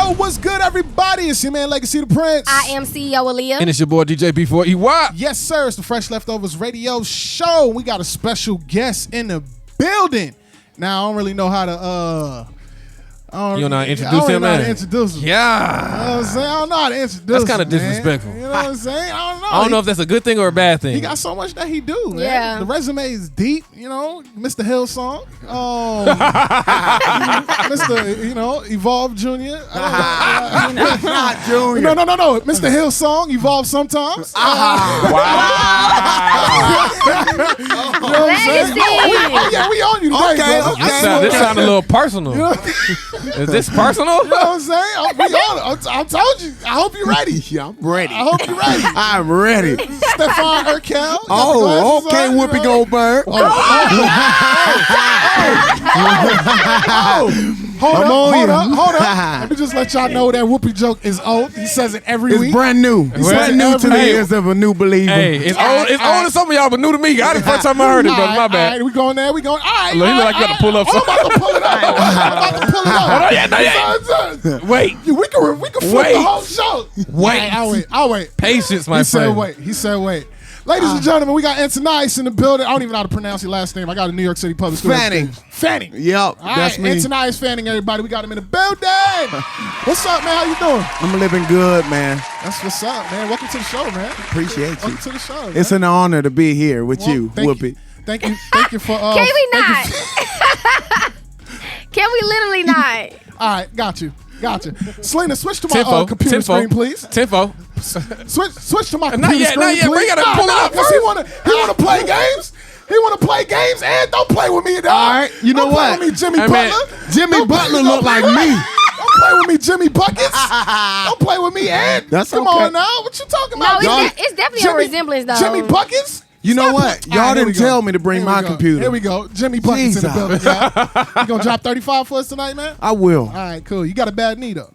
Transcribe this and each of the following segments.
Yo, what's good, everybody? It's your man, Legacy the Prince. I am CEO AALIYAH. And it's your boy, DJ B4EY. Yes, sir. It's the Fresh Leftovers Radio Show. We got a special guest in the building. Now, I don't really know how to, You don't know how to introduce him, man? Yeah. You know what I'm saying? I don't know how to introduce That's him, kind of disrespectful. You know what I'm saying? I don't know. I don't know if that's a good thing or a bad thing. He got so much that he do, man. Yeah. The resume is deep, you know. Mr. Hillsong. Mr. Evolve Jr. Not Junior. No. Mr. Hillsong, Evolve sometimes. Wow. You know what I'm saying? We on you today, brother. This sounds a little personal. You know? Is this personal? You know what I'm saying? We on it. I told you. I hope you're ready. Yeah, I'm ready. I hope you're ready. I'm ready. Stephon Urkel. Oh, okay, Whoopi Goldberg. Hold up. Let me just let y'all know that Whoopi joke is old. He says it every It's week. brand new. It's brand new to the ears of a new believer. Hey, it's old to some of y'all, but new to me. I the first time I heard it, brother. My bad. All right, we going there. We going. All right. Look, he look like you got to pull up I'm about to pull it up. Wait. We can flip the whole show. Wait. I'll wait. Patience, my friend. He said wait. Ladies and gentlemen, we got Antonice in the building. I don't even know how to pronounce your last name. I got a New York City public school. Fanning. Yep, that's me. Antonice Fanning, everybody. We got him in the building. What's up, man? How you doing? I'm living good, man. That's what's up, man. Welcome to the show, man. Appreciate you. Welcome to the show, man. It's an honor to be here with you, Whoopi. Thank you for. Can we not? Can we literally not? All right, got you. Selena, switch to my computer screen, please. Tempo. Switch to my computer Not yet. please. We gotta pull it up because he wanna play games. He wanna play games and don't play with me, dog. All right, you know what? Don't play with me, Jimmy Butler. Jimmy Butler look like me. Don't play with me, Jimmy Buckets. Don't play with me, Ed. Come on now. What you talking about? No, it's definitely a resemblance, though. Jimmy Buckets? You know what? Y'all didn't tell me to bring my computer. Here we go. Jimmy Buckets in the building, y'all. You gonna drop 35 for us tonight, man? I will. All right, cool. You got a bad knee, though.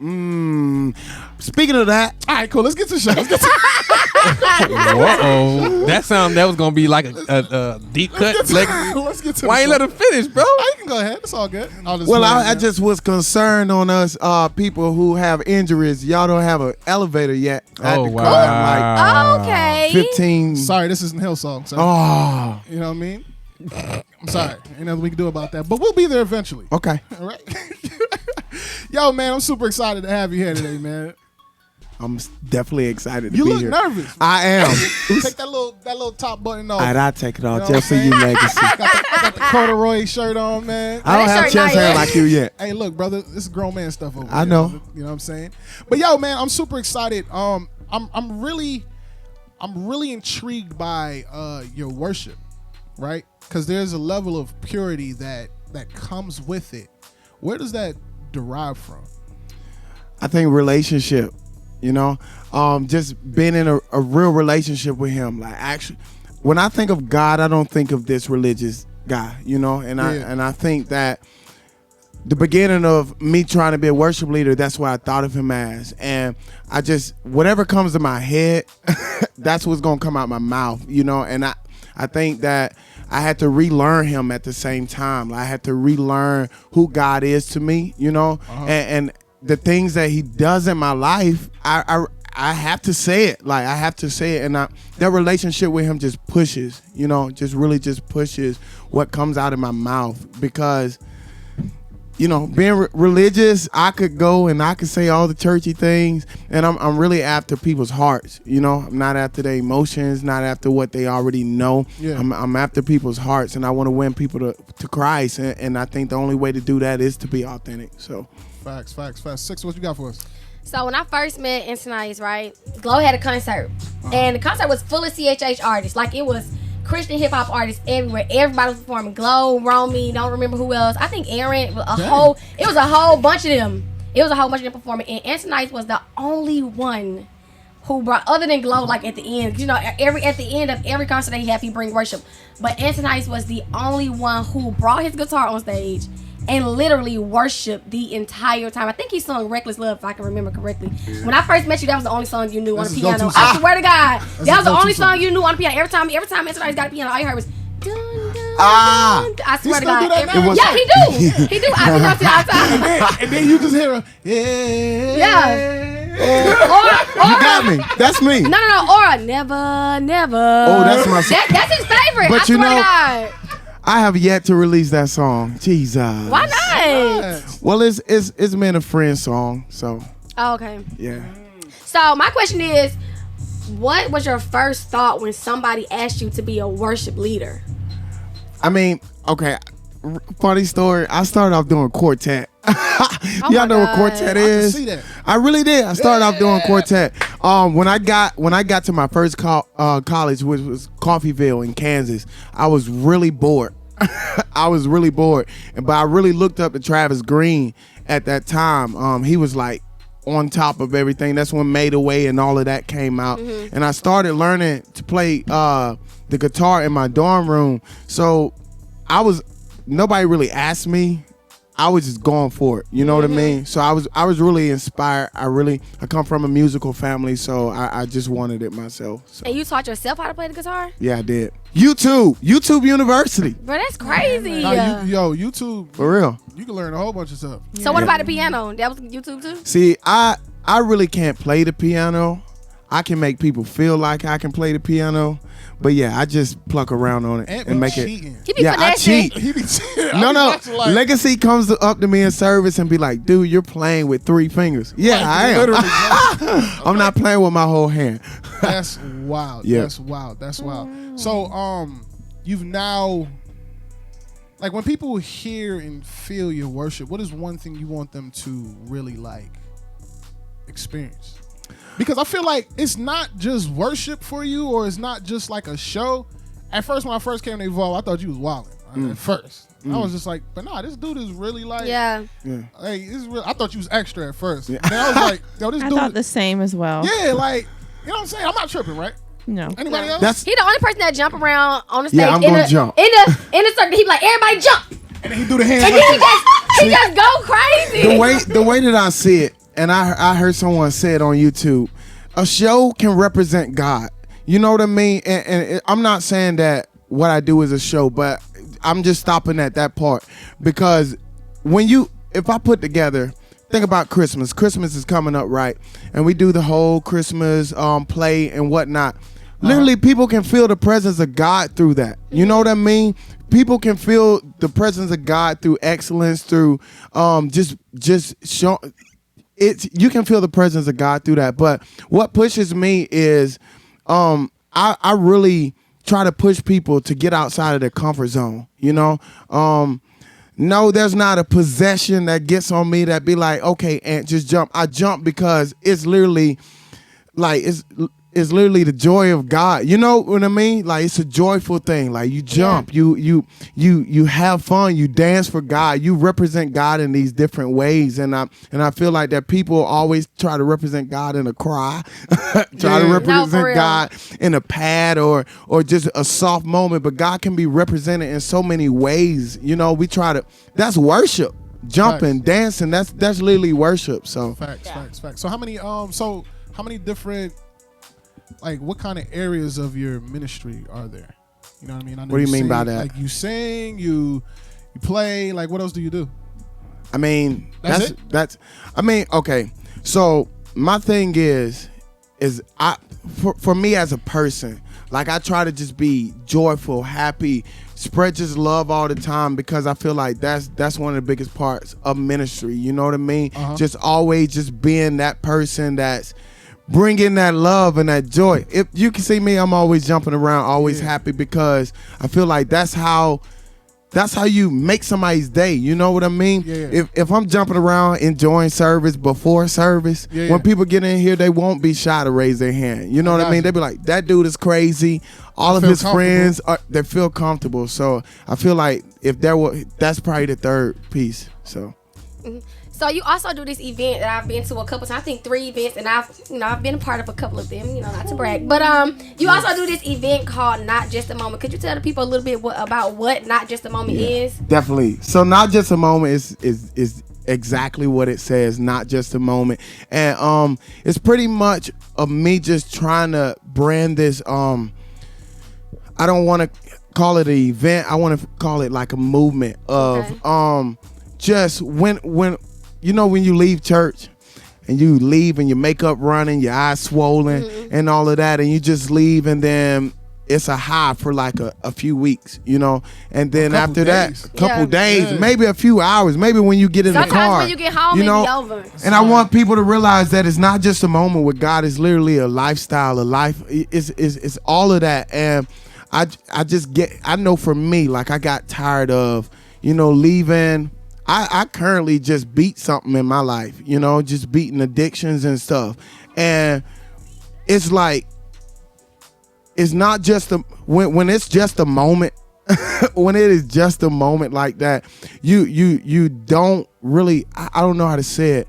Speaking of that. All right, cool. Let's get to the show. Uh-oh. That was going to be like a deep cut. Let's get to Why the ain't show. let him finish, bro? You can go ahead. It's all good. I just was concerned on us people who have injuries. Y'all don't have an elevator yet. Oh, wow. Okay. 15. Sorry, this isn't Hillsong. So. Oh. You know what I mean? I'm sorry. Ain't nothing we can do about that. But we'll be there eventually. Okay. All right. Yo, man, I'm super excited to have you here today, man. I'm definitely excited to be You here. look nervous. I am. Take that little top button off. All right, I'll take it off You know just for what you, I'm saying? Legacy. got the corduroy shirt on, man. I don't that have shirt chest not hair yet. like you yet. Hey, look, brother, this is grown man stuff over here. I know. You know what I'm saying? But yo, man, I'm super excited. I'm really intrigued by your worship, right? Because there's a level of purity that comes with it. Where does that derive from? I think relationship, just being in a real relationship with him. Like, actually, when I think of God, I don't think of this religious guy, I think that the beginning of me trying to be a worship leader, that's what I thought of him as. And whatever comes to my head, that's what's going to come out my mouth, and I think that I had to relearn him at the same time. I had to relearn who God is to me, and the things that he does in my life, I have to say it. Like, I have to say it. And that relationship with him just pushes, just pushes what comes out of my mouth. Because, being religious, I could go and I could say all the churchy things. And I'm really after people's hearts, I'm not after their emotions, not after what they already know. Yeah. I'm after people's hearts, and I want to win people to Christ. And I think the only way to do that is to be authentic. So. Facts. 6, what you got for us? So when I first met Antonice, right, Glow had a concert. And the concert was full of CHH artists. Like, it was Christian hip-hop artists everywhere. Everybody was performing. Glow, Romy, don't remember who else. I think Aaron, it was a whole bunch of them. It was a whole bunch of them performing. And Antonice was the only one who brought, other than Glow, like at the end. At the end of every concert that he had, he bring worship. But Antonice was the only one who brought his guitar on stage and literally worshiped the entire time. I think he sung Reckless Love, if I can remember correctly. When I first met you, that was the only song you knew on the piano. I swear to God. That was the only song you knew on the piano. Every time Antonice got a piano, all you heard was dun, dun, I swear to God. Yeah, he do. He do. I do that all the time. And then you just hear a You got me. That's me. No. Or a never. Oh, that's my song. That's his favorite. But I swear to God. I have yet to release that song. Jesus. Why not? Well, it's been a friend song, so. Oh, okay. Yeah. So my question is, what was your first thought when somebody asked you to be a worship leader? I mean, okay. Funny story. I started off doing quartet. Y'all know what quartet is? I can see that. I really did. I started off doing quartet. When I got to my first college, which was Coffeyville in Kansas, I was really bored. But I really looked up to Travis Green at that time. He was like on top of everything. That's when Made Away and all of that came out. Mm-hmm. And I started learning to play the guitar in my dorm room. So nobody really asked me. I was just going for it. You know what I mean? So I was really inspired. I come from a musical family, so I just wanted it myself. So. And you taught yourself how to play the guitar? Yeah, I did. YouTube University. Bro, that's crazy. YouTube. For real. You can learn a whole bunch of stuff. So what about the piano? That was YouTube too? See, I really can't play the piano. I can make people feel like I can play the piano. But yeah, I just pluck around on it and make cheating. it. He be I finessing. cheat. He be cheating. No. Legacy comes up to me in service and be like, "Dude, you're playing with 3 fingers." Yeah, Like, I am. literally. I'm not playing with my whole hand. That's wild. Yeah. That's wild. So, you've now, like, when people hear and feel your worship, what is one thing you want them to really like experience? Because I feel like it's not just worship for you, or it's not just like a show. At first, when I first came to Evolve, I thought you was wilding. At first, I was just like, but nah, this dude is really like, yeah. Hey, this is real. I thought you was extra at first. And then I was like, yo, this dude. I thought the same as well. Yeah, like, you know what I'm saying? I'm not tripping, right? No. Anybody else? He the only person that jump around on the stage. Yeah, I'm gonna jump. In the circle, he be like, everybody jump. And then he do the hands. And then he just go crazy. The way that I see it, and I heard someone say it on YouTube, a show can represent God. You know what I mean? And I'm not saying that what I do is a show, but I'm just stopping at that part. Because if I put together, think about Christmas. Christmas is coming up, right? And we do the whole Christmas play and whatnot. Literally, people can feel the presence of God through that. You know what I mean? People can feel the presence of God through excellence, through just show. You can feel the presence of God through that. But what pushes me is I really try to push people to get outside of their comfort zone. You know, no, there's not a possession that gets on me that be like, okay, Aunt, just jump. I jump because it's literally like it's literally the joy of God. You know what I mean? Like, it's a joyful thing. Like, you jump, you have fun, you dance for God, you represent God in these different ways. And I feel like that people always try to represent God in a cry, try to represent God in a pad or just a soft moment. But God can be represented in so many ways. You know, that's worship. Jumping, dancing, that's literally worship. So facts. So how many different, like, what kind of areas of your ministry are there? You know what I mean? I know what do you mean by that? Like, you sing, you play. Like, what else do you do? I mean, that's okay. So my thing is for me as a person, like, I try to just be joyful, happy, spread just love all the time, because I feel like that's one of the biggest parts of ministry. You know what I mean? Just always just being that person that's bringing that love and that joy. If you can see me, I'm always jumping around, always happy, because I feel like that's how you make somebody's day. You know what I mean? If I'm jumping around enjoying service before service, when people get in here, they won't be shy to raise their hand. You know what I mean? They be like, that dude is crazy. All of his friends they feel comfortable. So I feel like that's probably the third piece. So. So you also do this event that I've been to a couple times. I think 3 events, and I've been a part of a couple of them. You know, not to brag, but you also do this event called Not Just a Moment. Could you tell the people a little bit about what Not Just a Moment is? Definitely. So Not Just a Moment is exactly what it says. Not just a moment, and it's pretty much of me just trying to brand this. I don't want to. call it an event. I want to call it like a movement of just when you know when you leave church and you leave and your makeup running, your eyes swollen and all of that, and you just leave, and then it's a high for like a few weeks, you know, and then after that, a couple days, maybe a few hours, maybe when you get in the car, sometimes when you get home, you know, it be over. And I want people to realize that it's not just a moment with God; it's literally a lifestyle, a life. It's all of that, and I know for me, like I got tired of, you know, leaving. I currently just beat something in my life, you know, just beating addictions and stuff, and it's like. It's not just when it's just a moment, when it is just a moment like that, you don't really, I don't know how to say it.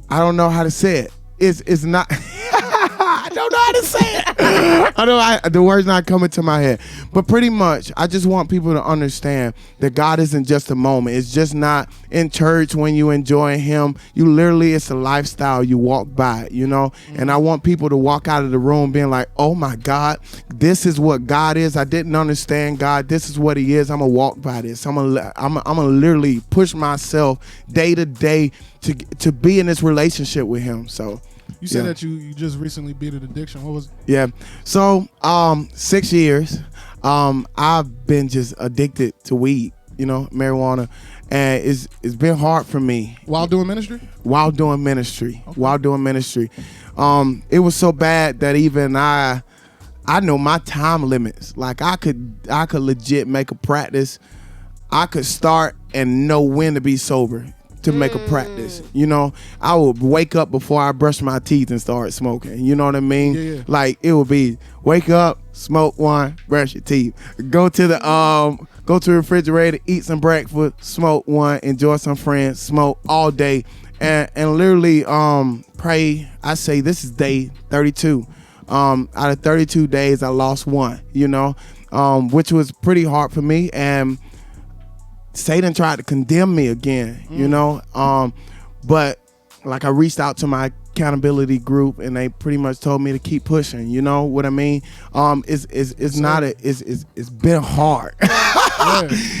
I don't know how to say it. It's not, I don't know how to say it. The word's not coming to my head. But pretty much, I just want people to understand that God isn't just a moment. It's just not in church when you enjoying him. You literally, it's a lifestyle you walk by, you know? And I want people to walk out of the room being like, oh my God, this is what God is. I didn't understand God. This is what he is. I'm going to walk by this. I'm gonna literally push myself day to day to be in this relationship with him. So you said that you just recently beat an addiction. What was it? Yeah. So 6 years. I've been just addicted to weed, you know, marijuana, and it's been hard for me. While doing ministry? While doing ministry. Okay. While doing ministry. It was so bad that even I know my time limits. Like I could legit make a practice. I could start and know when to be sober. To make a practice, you know, I would wake up before I brush my teeth and start smoking. You know what I mean? Yeah. Like it would be wake up, smoke one, brush your teeth, go to the refrigerator, eat some breakfast, smoke one, enjoy some friends, smoke all day, and literally pray. I say this is day 32. Out of 32 days, I lost one. You know, which was pretty hard for me, and Satan tried to condemn me again, you know, but like I reached out to my accountability group and they pretty much told me to keep pushing. You know what I mean? It's been hard.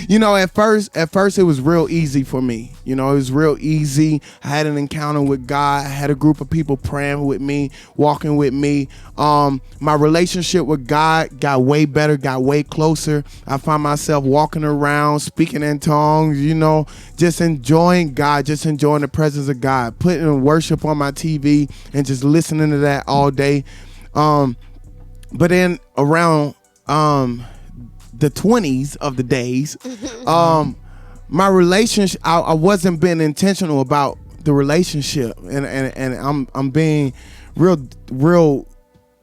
You know, at first it was real easy for me. You know, it was real easy. I had an encounter with God. I had a group of people praying with me, walking with me. My relationship with God got way better, got way closer. I found myself walking around, speaking in tongues, you know, just enjoying God, just enjoying the presence of God, putting worship on my TV and just listening to that all day. But then around the 20s of the days, my relationship, I wasn't being intentional about the relationship, and I'm being real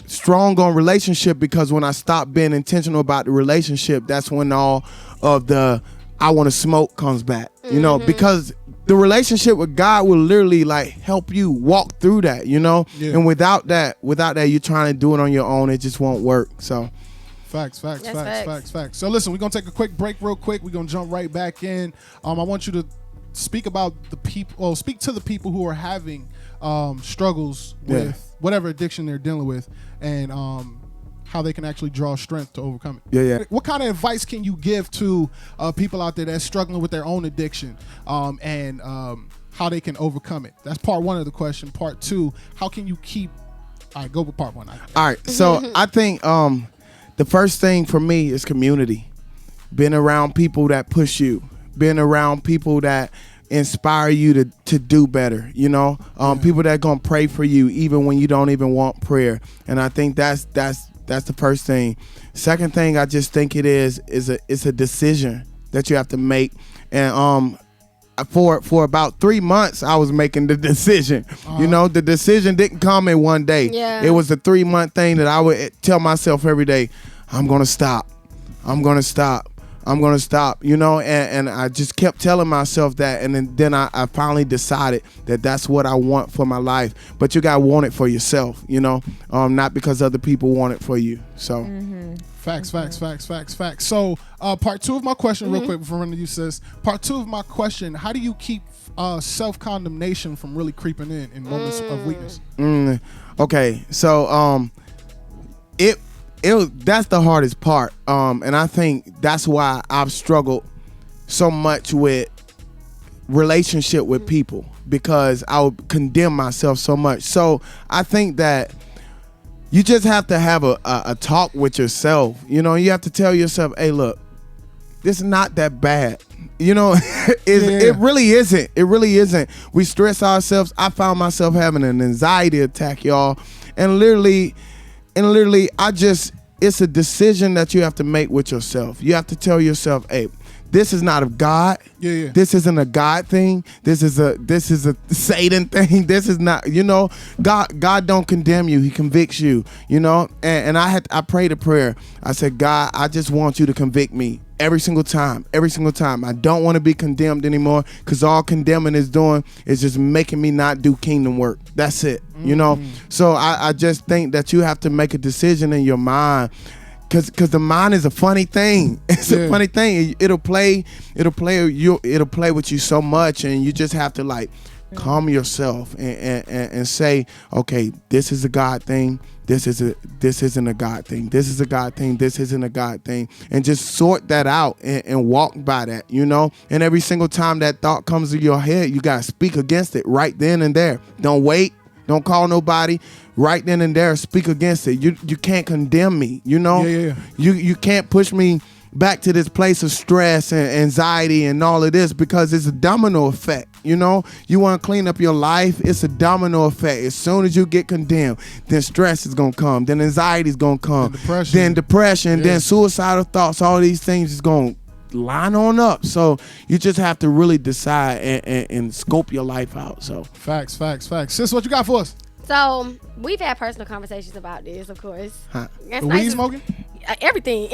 strong on relationship, because when I stopped being intentional about the relationship, that's when all of the I want to smoke comes back, you know, because the relationship with God will literally like help you walk through that, you know, and without that, you're trying to do it on your own, it just won't work. So. Facts. So listen, we're gonna take a quick break real quick. We're gonna jump right back in. I want you to speak about the people, speak to the people who are having struggles with whatever addiction they're dealing with, and how they can actually draw strength to overcome it. Yeah. What kind of advice can you give to people out there that's struggling with their own addiction, and how they can overcome it? That's part one of the question. Part two, how can you keep? All right, go with part one. All right, so I think the first thing for me is community. Being around people that push you. Being around people that inspire you to do better, you know? People that gonna pray for you even when you don't even want prayer. And I think that's the first thing. Second thing, I just think it's a decision that you have to make. And for about 3 months, I was making the decision. You know, the decision didn't come in one day. It was a 3-month thing that I would tell myself every day, I'm going to stop, you know, and I just kept telling myself that. And then I finally decided that that's what I want for my life. But you got to want it for yourself, you know, not because other people want it for you. So. Facts. So part two of my question, real quick before running to you, sis. Part two of my question, how do you keep self-condemnation from really creeping in moments of weakness? Okay, so that's the hardest part. And I think that's why I've struggled so much with relationship with people, because I would condemn myself so much. So I think that you just have to have a talk with yourself. You know, you have to tell yourself, hey, look, this is not that bad. You know, it really isn't. It really isn't. We stress ourselves. I found myself having an anxiety attack, y'all. And literally, it's a decision that you have to make with yourself. You have to tell yourself, hey, this is not of God. Yeah. This isn't a God thing. This is a Satan thing. This is not, you know, God don't condemn you. He convicts you, you know. And I prayed a prayer. I said, God, I just want you to convict me every single time. I don't want to be condemned anymore, because all condemning is doing is just making me not do kingdom work. That's it, you know. So I just think that you have to make a decision in your mind. Cause the mind is a funny thing. It's a funny thing. It'll play with you so much, and you just have to like calm yourself and say, okay, this is a God thing. This isn't a God thing. This is a God thing. This isn't a God thing. And just sort that out and walk by that, you know. And every single time that thought comes to your head, you gotta speak against it right then and there. Don't wait. Don't call nobody. Right then and there, speak against it. You can't condemn me, you know? Yeah. You can't push me back to this place of stress and anxiety and all of this, because it's a domino effect, you know? You want to clean up your life, it's a domino effect. As soon as you get condemned, then stress is going to come, then anxiety is going to come, then depression, then suicidal thoughts, all these things is going to line on up. So you just have to really decide and scope your life out. So Facts. Sis, what you got for us? So we've had personal conversations about this, of course. Huh. The weed smoking? Everything,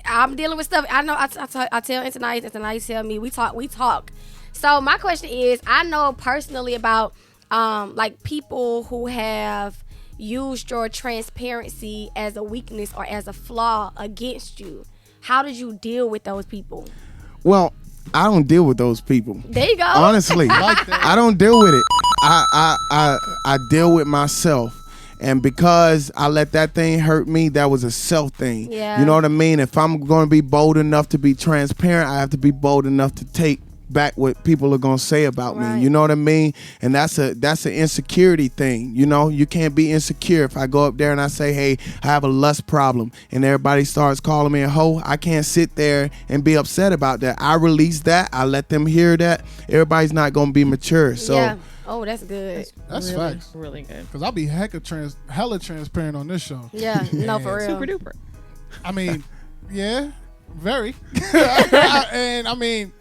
I'm dealing with stuff. I know. I tell Anthony tell me we talk. So my question is, I know personally about like people who have used your transparency as a weakness or as a flaw against you. How did you deal with those people? Well, I don't deal with those people. There you go. Honestly, I don't deal with it. I deal with myself. And because I let that thing hurt me, that was a self thing. Yeah. You know what I mean? If I'm going to be bold enough to be transparent, I have to be bold enough to take back what people are going to say about me. You know what I mean? And that's an insecurity thing. You know, you can't be insecure. If I go up there and I say, hey, I have a lust problem, and everybody starts calling me a hoe, I can't sit there and be upset about that. I release that. I let them hear that. Everybody's not going to be mature. So. Yeah. Oh, that's good. That's really, facts. Really good. Because I'll be hella transparent on this show. Yeah, no, for real. Super duper. I mean, yeah, very. And I mean,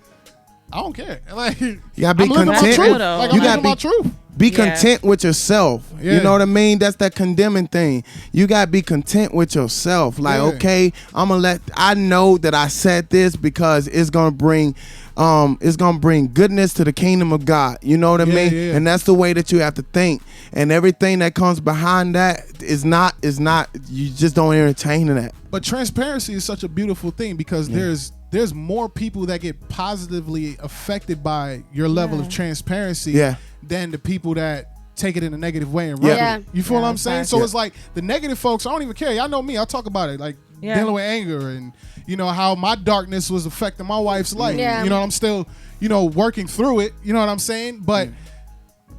I don't care. Like, you gotta be I'm living my content. truth. Like, I'm You living gotta my truth. Be content with yourself. Yeah. You know what I mean? That's that condemning thing. You gotta be content with yourself. Like, okay, I know that I said this because it's gonna bring goodness to the kingdom of God. You know what I mean? Yeah. And that's the way that you have to think. And everything that comes behind that is not, you just don't entertain that. But transparency is such a beautiful thing, because there's more people that get positively affected by your level of transparency than the people that take it in a negative way and run it. You feel what I'm saying? So it's like the negative folks, I don't even care. Y'all know me. I talk about it, like dealing with anger and, you know, how my darkness was affecting my wife's life. Yeah. You know, I'm still, you know, working through it. You know what I'm saying? But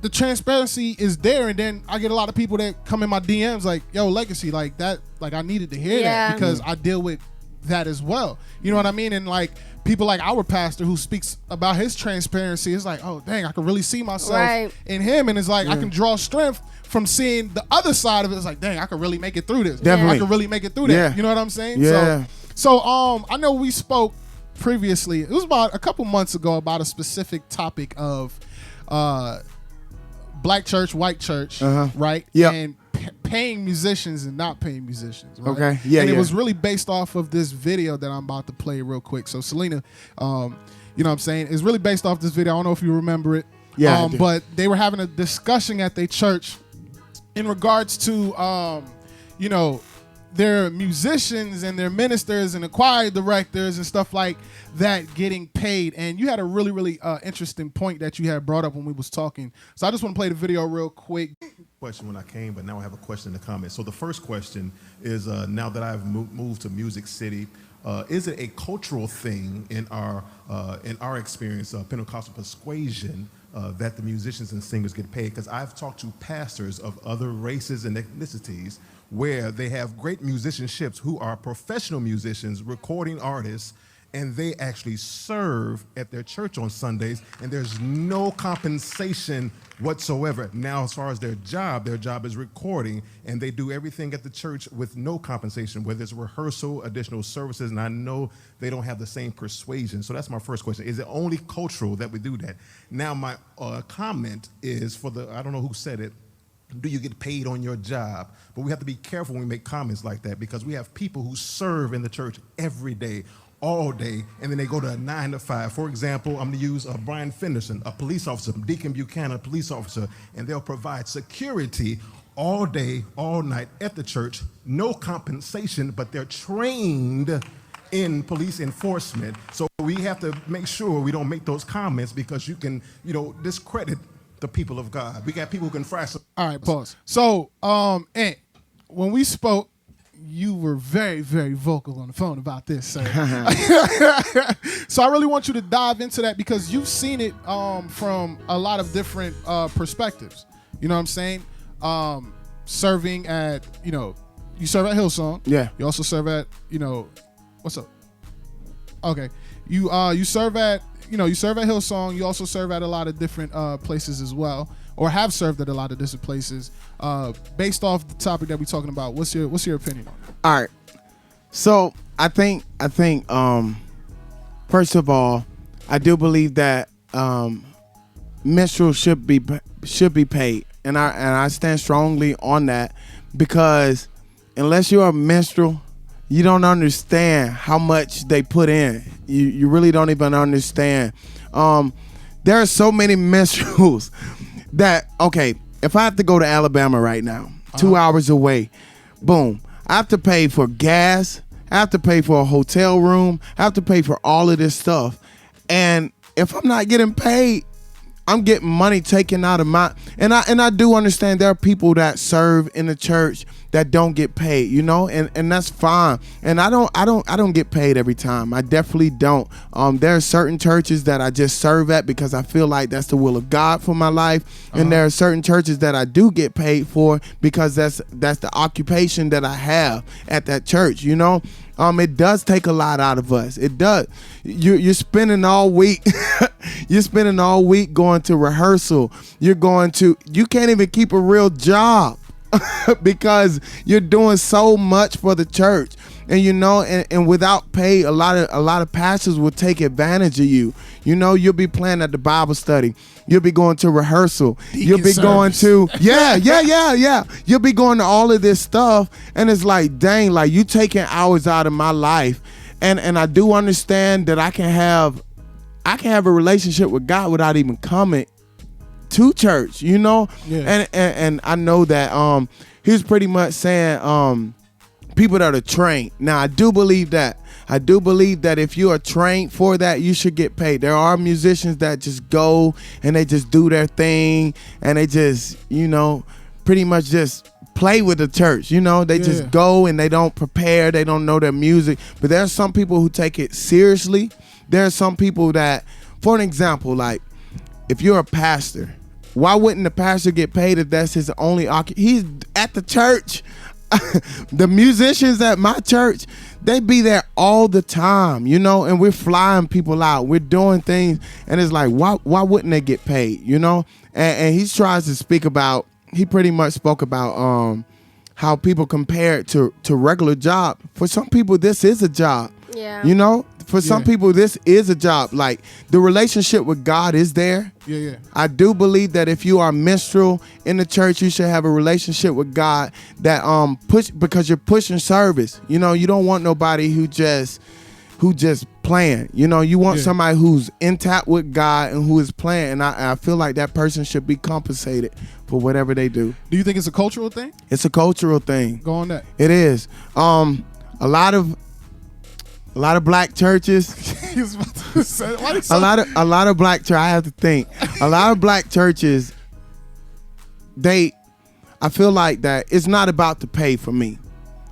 the transparency is there, and then I get a lot of people that come in my DMs like, yo, Legacy, like that, like I needed to hear that, because I deal with that as well. You know what I mean? And like people like our pastor who speaks about his transparency, it's like, oh dang, I can really see myself in him, and it's like I can draw strength from seeing the other side of it. It's like, dang, I can really make it through this. Definitely. I can really make it through that. You know what I'm saying? Yeah. So I know we spoke previously, it was about a couple months ago, about a specific topic of black church, white church, right? Yeah. And paying musicians and not paying musicians. Right? Okay. Yeah. And it was really based off of this video that I'm about to play real quick. So Selena, you know what I'm saying? It's really based off this video. I don't know if you remember it. Yeah. But they were having a discussion at their church in regards to, you know, their musicians and their ministers and the choir directors and stuff like that getting paid. And you had a really, really interesting point that you had brought up when we was talking. So I just want to play the video real quick. question when I came, but now I have a question in the comments. So the first question is, now that I've moved to Music City, is it a cultural thing in our experience, Pentecostal persuasion, that the musicians and singers get paid? Because I've talked to pastors of other races and ethnicities where they have great musicianships who are professional musicians, recording artists, and they actually serve at their church on Sundays, and there's no compensation whatsoever. Now, as far as their job is recording, and they do everything at the church with no compensation, whether it's rehearsal, additional services, and I know they don't have the same persuasion. So that's my first question. Is it only cultural that we do that? Now, my comment is I don't know who said it, do you get paid on your job? But we have to be careful when we make comments like that, because we have people who serve in the church every day, all day, and then they go to a 9 to 5. For example, I'm going to use Brian Fenderson, a police officer, Deacon Buchanan, a police officer, and they'll provide security all day, all night at the church, no compensation, but they're trained in police enforcement. So we have to make sure we don't make those comments, because you can, discredit the people of God. We got people who can fry some. All right, pause. So, Ant, when we spoke, you were very, very vocal on the phone about this, sir. So I really want you to dive into that, because you've seen it from a lot of different perspectives. You know what I'm saying? Serving at, you serve at Hillsong. Yeah. You also serve at, what's up? Okay. You serve at, Hillsong. You also serve at a lot of different places as well, or have served at a lot of different places. Based off the topic that we're talking about, what's your opinion on it? All right. So I think first of all, I do believe that Menstrual should be paid, and I stand strongly on that, because unless you're a Menstrual, you don't understand how much they put in. You really don't even understand. There are so many Menstruals that, okay, if I have to go to Alabama right now, 2 hours away, boom, I have to pay for gas, I have to pay for a hotel room, I have to pay for all of this stuff. And if I'm not getting paid, I'm getting money taken out of my, and I do understand there are people that serve in the church that don't get paid, and that's fine. And I don't get paid every time. I definitely don't. There are certain churches that I just serve at because I feel like that's the will of God for my life. And there are certain churches that I do get paid for because that's the occupation that I have at that church, It does take a lot out of us. It does. You're spending all week. You're spending all week going to rehearsal. You can't even keep a real job because you're doing so much for the church. And and without pay, a lot of pastors will take advantage of you. You'll be playing at the Bible study. You'll be going to rehearsal. You'll be going to You'll be going to all of this stuff, and it's like, dang, like you taking hours out of my life. And I do understand that I can have a relationship with God without even coming to church, Yeah. And I know that he was pretty much saying people that are trained. Now, I do believe that. I do believe that if you are trained for that, you should get paid. There are musicians that just go and they just do their thing, and they just, pretty much just play with the church. They just go and they don't prepare. They don't know their music. But there are some people who take it seriously. There are some people that, for an example, like if you're a pastor, why wouldn't the pastor get paid if that's his only he's at the church? The musicians at my church, they be there all the time, and we're flying people out. We're doing things, and it's like, why wouldn't they get paid, And he tries to speak about, he pretty much spoke about how people compare it to regular job. For some people, this is a job. Yeah. For some people, this is a job. Like, the relationship with God is there. Yeah. I do believe that if you are Menstrual in the church, you should have a relationship with God that because you're pushing service. You don't want nobody who just playing. You want somebody who's intact with God and who is playing. And I feel like that person should be compensated for whatever they do. Do you think it's a cultural thing? It's a cultural thing. Go on that. It is. A lot of black churches. a lot of black churches. I have to think. A lot of black churches. I feel like that it's not about the pay for me.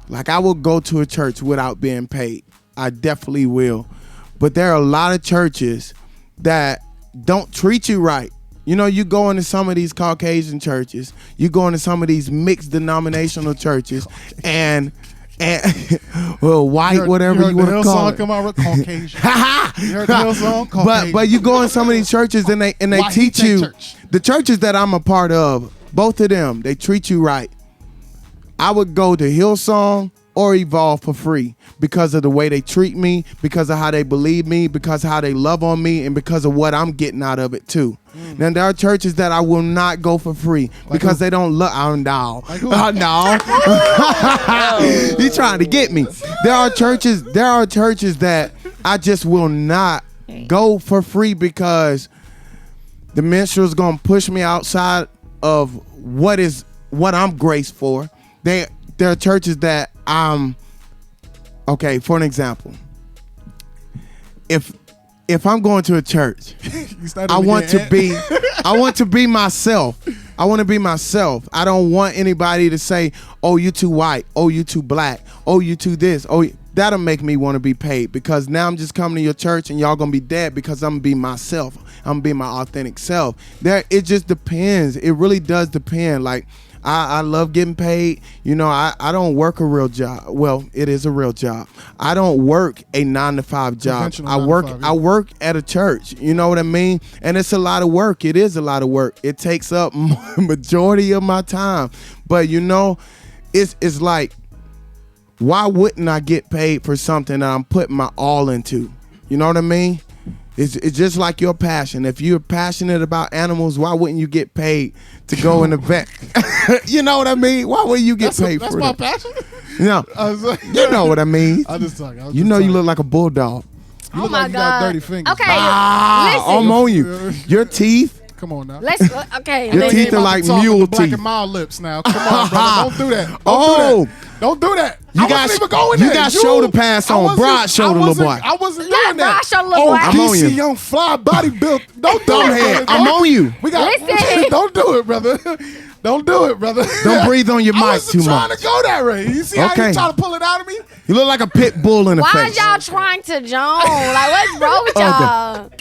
Like, I will go to a church without being paid. I definitely will. But there are a lot of churches that don't treat you right. You know, you go into some of these Caucasian churches, you go into some of these mixed denominational churches, and well, white, whatever you want to call it. Come out with Caucasian. You heard the Hillsong? Caucasian. But you go in some of these churches and they teach you, the churches that I'm a part of, both of them, they treat you right. I would go to Hillsong or Evolve for free because of the way they treat me, because of how they believe me, because of how they love on me, and because of what I'm getting out of it too. Now, there are churches that I will not go for free because they don't love. Oh, no. No. He's trying to get me. There are churches that I just will not go for free because the Menstrual is going to push me outside of what I'm graced for. There are churches that okay, for an example, if I'm going to a church, I want to be myself. I want to be myself. I don't want anybody to say, oh, you too white, oh, you too black, oh, you too this, oh, that'll make me want to be paid, because now I'm just coming to your church and y'all gonna be dead because I'm gonna be myself. I'm gonna be my authentic self. It just depends. It really does depend. Like, I love getting paid. You know, I don't work a real job. Well, it is a real job. I don't work a 9-to-5 job. I work at a church. You know what I mean? And it's a lot of work. It is a lot of work. It takes up majority of my time. But you know, it's like, why wouldn't I get paid for something that I'm putting my all into? You know what I mean? It's just like your passion. If you're passionate about animals, why wouldn't you get paid to go in the vet? You know what I mean? Why wouldn't you get paid for that? That's my passion? No. You know what I mean? I'm just talking. You look like a bulldog. You look like you got dirty fingers. Okay, listen. I'm on you. Your teeth. Come on now. Okay. Your teeth are like mule teeth. Black and mild lips now. Come on, brother. Don't do that. Don't do that. You got shoulder pads on, broad shoulder, little boy. I wasn't doing that. Broad shoulder, little boy. I'm on you. DC young fly body built. Don't do it. I'm on you. Listen. Don't do it, brother. Don't do it, brother. Don't breathe on your mic too much. I wasn't trying to go that way. You see how you trying to pull it out of me? You look like a pit bull in the face. Why y'all trying to Joan? Like, what's wrong with y'all?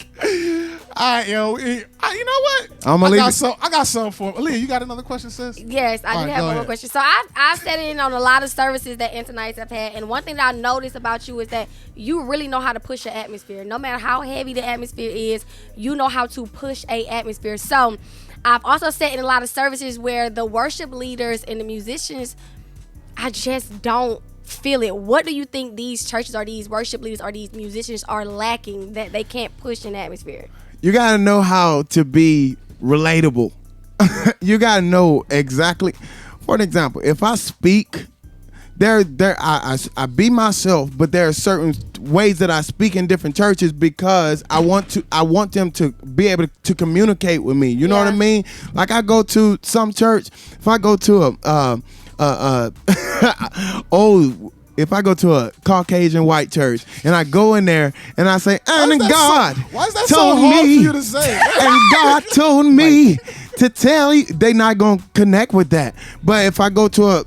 All right, yo. You know what? I got something for him. Aaliyah, you got another question, sis? Yes, I do have one more question. So I've sat in on a lot of services that Intonites have had, and one thing that I noticed about you is that you really know how to push an atmosphere. No matter how heavy the atmosphere is, you know how to push a atmosphere. So I've also sat in a lot of services where the worship leaders and the musicians, I just don't feel it. What do you think these churches or these worship leaders or these musicians are lacking that they can't push an atmosphere? You gotta know how to be relatable. You gotta know exactly. For an example, if I speak, I be myself, but there are certain ways that I speak in different churches because I want them to be able to communicate with me. You know what I mean? Like, I go to some church. If I go to if I go to a Caucasian white church and I go in there and I say, and God told me, and God told me to tell you, they not gonna connect with that. But if I go to a,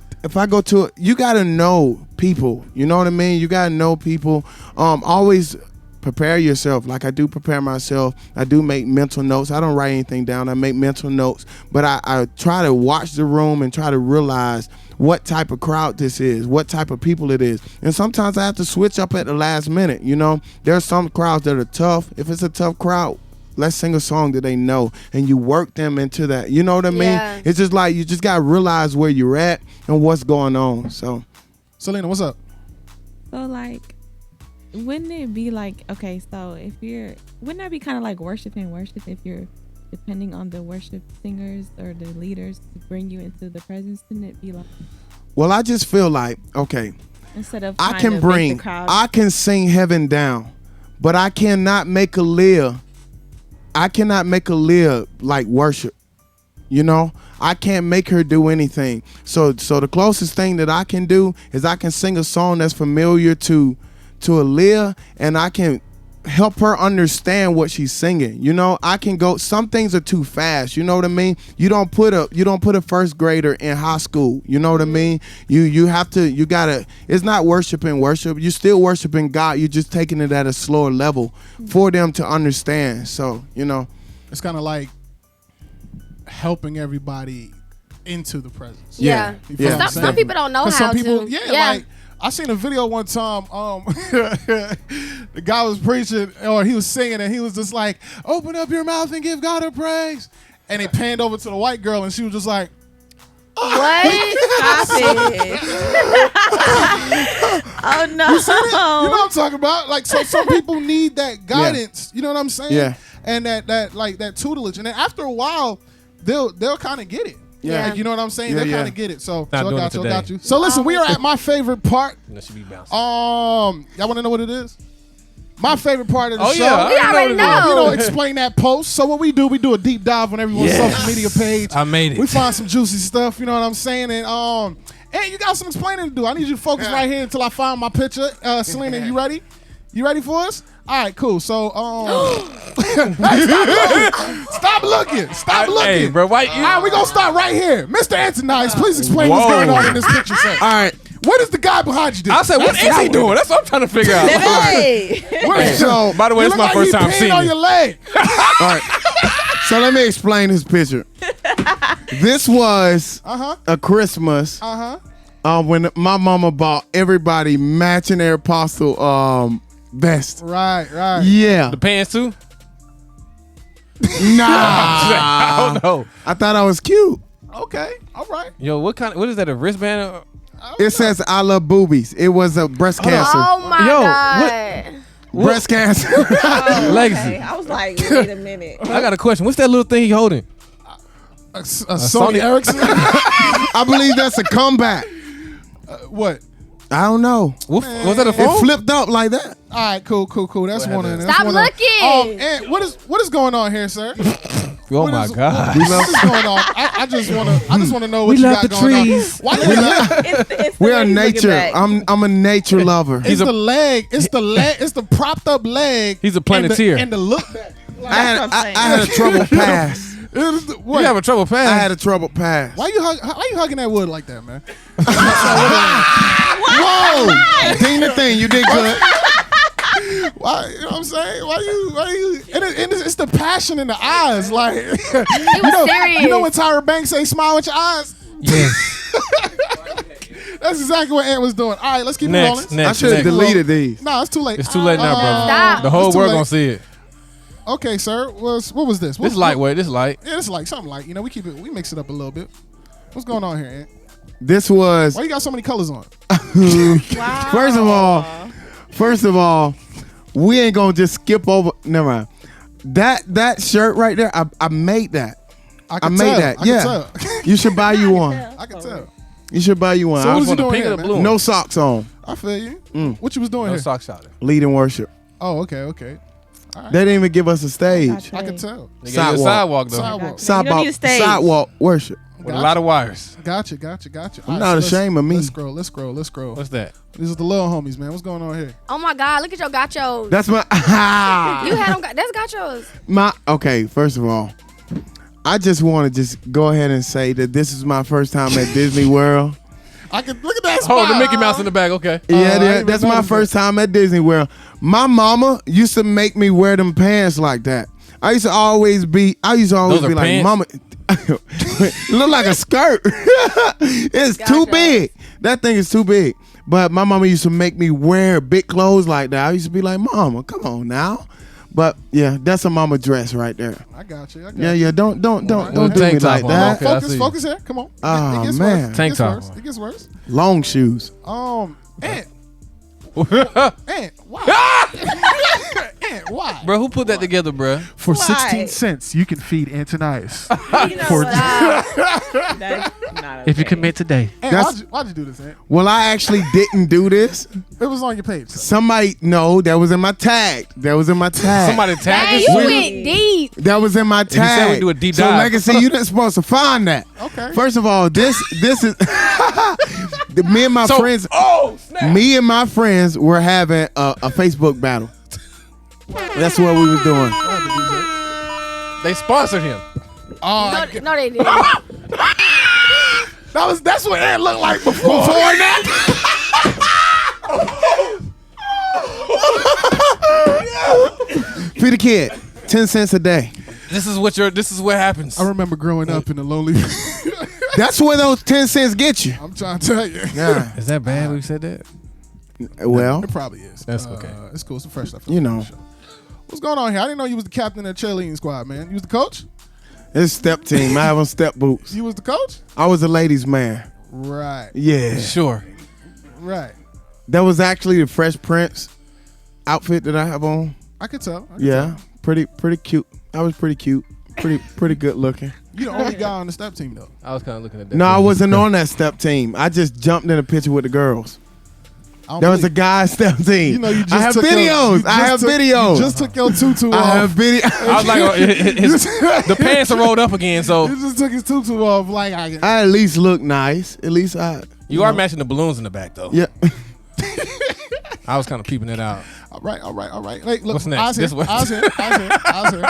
you gotta know people. You know what I mean? You gotta know people. Always prepare yourself. Like, I do prepare myself. I do make mental notes. I don't write anything down. I make mental notes, but I try to watch the room and try to realize what type of crowd this is, what type of people it is. And sometimes I have to switch up at the last minute. You know, there's some crowds that are tough. If it's a tough crowd, let's sing a song that they know, and you work them into that. You know what I mean? Yeah. It's just like, you just got to realize where you're at and what's going on. So, Selena, what's up? So, like, wouldn't it be like, okay, so wouldn't that be kind of like worship if you're depending on the worship singers or the leaders to bring you into the presence? Wouldn't it be like, well, I just feel like, okay, instead of I can sing heaven down, but I cannot make Aaliyah like worship. You know, I can't make her do anything. So the closest thing that I can do is I can sing a song that's familiar to Aaliyah, and I can help her understand what she's singing. You know, I can go. Some things are too fast. You know what I mean? You don't put a first grader in high school. You know what I mean? You gotta. It's not worshiping worship. You're still worshiping God. You're just taking it at a slower level for them to understand. So you know, it's kind of like helping everybody into the presence. Yeah. Some people don't know how some people, to. Yeah, like I seen a video one time. The guy was preaching, or he was singing, and he was just like, "Open up your mouth and give God a praise." And he panned over to the white girl, and she was just like, "What? Stop it!" Oh no! You know what I'm talking about? Like, so some people need that guidance. You know what I'm saying? Yeah. And that tutelage, and then after a while, they'll kind of get it. Yeah. Like, you know what I'm saying? Yeah, They yeah. kind of get it. So Not I doing got it you. I today. got you. So listen, we are at my favorite part. That should be bouncing. Y'all want to know what it is? My favorite part of the show. yeah, We already know. You know, explain that post. So what we do a deep dive on everyone's social media page. I made it. We find some juicy stuff. You know what I'm saying? And hey, you got some explaining to do. I need you to focus right here until I find my picture. Selena, you ready? You ready for us? All right, cool. So, hey, stop looking. Stop looking. Hey, bro, why you? All right, we gonna start right here. Mr. Antonice, please explain what's Whoa. going on in this picture, sir. all right. What is the guy behind you doing? I said, what is he doing? That's what I'm trying to figure out. Hey. So By the way, You it's look my like first he time peeing seeing on it. your leg. All right. So let me explain this picture. This was a Christmas when my mama bought everybody matching their apostle vest. Right. Yeah. The pants too? Nah. I don't know. I thought I was cute. Okay. All right. Yo, what is that? A wristband? It says I love boobies. It was a breast cancer. Oh my Yo, God. Breast cancer. Legacy. Okay, I was like, wait a minute. I got a question. What's that little thing he holding? A Sony Ericsson. I believe that's a comeback. What? I don't know. Was that a phone? It flipped up like that. All right, cool. That's one of them. Stop looking. And what is going on here, sir? Oh What my is- God. What is going on? I just want to know what We you love got the going trees. on. Why you It's the We way are he's looking nature. back. I'm a nature lover. It's the leg. It's the leg. It's the propped up leg. He's a planeteer. And the look back. I had what I'm saying. I had a trouble pass. You have a trouble I had pass. a trouble pass. Why you hugging that wood like that, man? Whoa! Ding the thing. You did good. Why? You know what I'm saying? Why you? And it's the passion in the eyes. Like serious. you know when Tyra Banks say "smile with your eyes." Yes. That's exactly what Ant was doing. All right, let's keep it Next. rolling. I should have deleted these. No, it's too late. It's too late now, brother. Stop. The whole It's too world late. gonna see it. Okay, sir. What was this? This lightweight. This light. Yeah, it's like something like, we keep it, we mix it up a little bit. What's going on here, Ant? This was Why you got so many colors on? Wow. First of all, we ain't gonna just skip over. Never mind. That shirt right there, I made that. I I can made tell. that. I Yeah. can tell. You should buy you one. I can tell. You should buy you one. So I what was was you want the doing pink or here, the man? blue? no socks on, I feel you. What you was doing No here? sock shot. leading worship. Oh, okay. They didn't even give us a stage. I can tell. They gave you a Sidewalk. sidewalk though. Sidewalk. You don't need a stage. Sidewalk worship. With a lot of wires. Gotcha. I'm not ashamed of me. Let's scroll. What's that? These are the little homies, man. What's going on here? Oh my God, look at your gachos. That's my You had them. That's gachos. okay. First of all, I just want to just go ahead and say that this is my first time at Disney World. I can look at that. Oh, the smile. Mickey Mouse in the back. Okay. Yeah, I didn't even that's my notice first time at Disney World. My mama used to make me wear them pants like that. I used to always be Those are like, pants? Mama, it look like a skirt. It's too Gotcha. big. That thing is too big. But my mama used to make me wear big clothes like that. I used to be like, Mama, come on now. But yeah, that's a mama dress right there. I got you. Yeah. Don't do me Tank top like on. that. Okay, I see. Focus here. Come on. Oh, it gets man. worse. Tank it gets top worse. on. It gets worse. Long shoes. Ant, why? Ant, why? Bro, who put that together, bro? For Why? 16 cents, you can feed Antonius. You know what? That's not okay. If you commit today. Ant, That's- why'd you do this, Ant? Well, I actually didn't do this. It was on your page. sir. Somebody, no, that was in my tag. Somebody Dang, tagged you us. went deep. That was in my you said tag. we do a deep so dive. Legacy, you didn't supposed to find that. Okay. First of all, this is me and my friends. Oh, snap. Me and my friends were having a Facebook battle. That's what we was doing. They sponsored him. Oh, No, they didn't. that's what it looked like before that. Feed a kid, 10 cents a day. This is what happens. I remember growing up in the lonely. That's where those 10 cents get you. I'm trying to tell you. Yeah. Is that bad we said that? Well, It probably is. That's okay. It's cool. It's a fresh stuff. You know. What's going on here? I didn't know you was the captain of the cheerleading squad, man. You was the coach? it's step team. I have on step boots. You was the coach? I was a ladies' man. Right. Yeah. Sure. Right. That was actually the Fresh Prince outfit that I have on. I could tell. Yeah. Pretty cute. I was pretty cute. Pretty good looking. You the only guy on the step team, though. I was kind of looking at that. No, I wasn't on that step team. I just jumped in a picture with the girls. There was a guy step team. You know, you just I have took videos. I have videos. You just took your tutu I off. have video. I was like, the pants are rolled up again, so You just took his tutu off. Like, I at least look nice. At least I. you are matching the balloons in the back, though. Yeah. I was kind of peeping it out. All right. Like, look, What's next? Eyes here.